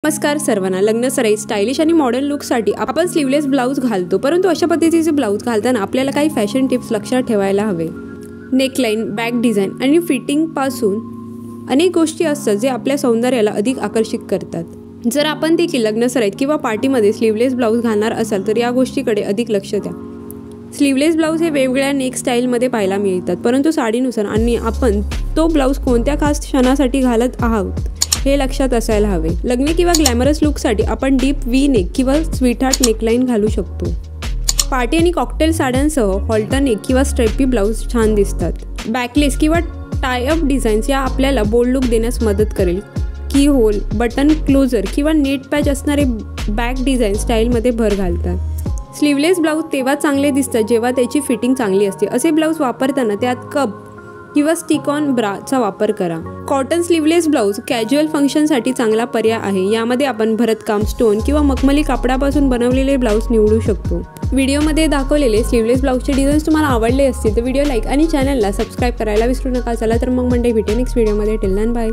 नमस्कार सर्वांना. लग्न सराई स्टाइलिश आणि मॉडर्न लुकसाठी आपण स्लीवलेस ब्लाउज घालतो, परंतु अशा पद्धतीचे ब्लाउज घालताना आपल्याला काही फॅशन टिप्स लक्षात ठेवायला हवे. नेकलाइन, बॅक डिझाईन आणि फिटिंग पासून अनेक गोष्टी असतात जे आपल्या सौंदर्याला अधिक आकर्षित करतात. जर आपण देखील लग्न सराईत किंवा पार्टीमध्ये स्लीवलेस ब्लाउज घालणार असाल तर या गोष्टीकडे अधिक लक्ष द्या. स्लीवलेस ब्लाउज हे वेगवेगळ्या नेक स्टाईलमध्ये पाहायला मिळतात, परंतु साडीनुसार आणि आपण तो ब्लाउज कोणत्या खास क्षणासाठी घालत आहोत हे लक्षात असायला हवे. लग्न किंवा ग्लॅमरस लुकसाठी आपण डीप व्ही नेक किंवा स्वीटहार्ट नेकलाइन घालू शकतो. पार्टी आणि कॉकटेल साड्यांसह हॉल्टर नेक किंवा स्ट्रेपी ब्लाउज छान दिसतात. बॅकलेस किंवा टाय अप डिझाईन्स या आपल्याला बोल्ड लुक देण्यास मदत करेल. की होल, बटन क्लोजर किंवा नेट पॅच असणारे बॅक डिझाईन स्टाईलमध्ये भर घालतात. स्लीवलेस ब्लाउज तेव्हा चांगले दिसतात जेव्हा त्याची फिटिंग चांगली असते. असे ब्लाउज वापरताना त्यात कप किंवा स्टिक ऑन ब्राचा वापर करा. कॉटन स्लीवलेस ब्लाउज कॅज्युअल फंक्शनसाठी चांगला पर्याय आहे. यामध्ये आपण भरतकाम, स्टोन किंवा मखमली कापडापासून बनवलेले ब्लाउज निवडू शकतो. व्हिडिओमध्ये दाखवलेले स्लीवलेस ब्लाउजचे डिझाईन्स तुम्हाला आवडले असतील तर व्हिडिओ लाईक आणि चॅनलला सबस्क्राईब करायला विसरू नका. चला तर मग मंडे भेटू नेक्स्ट व्हिडिओमध्ये. Till then bye.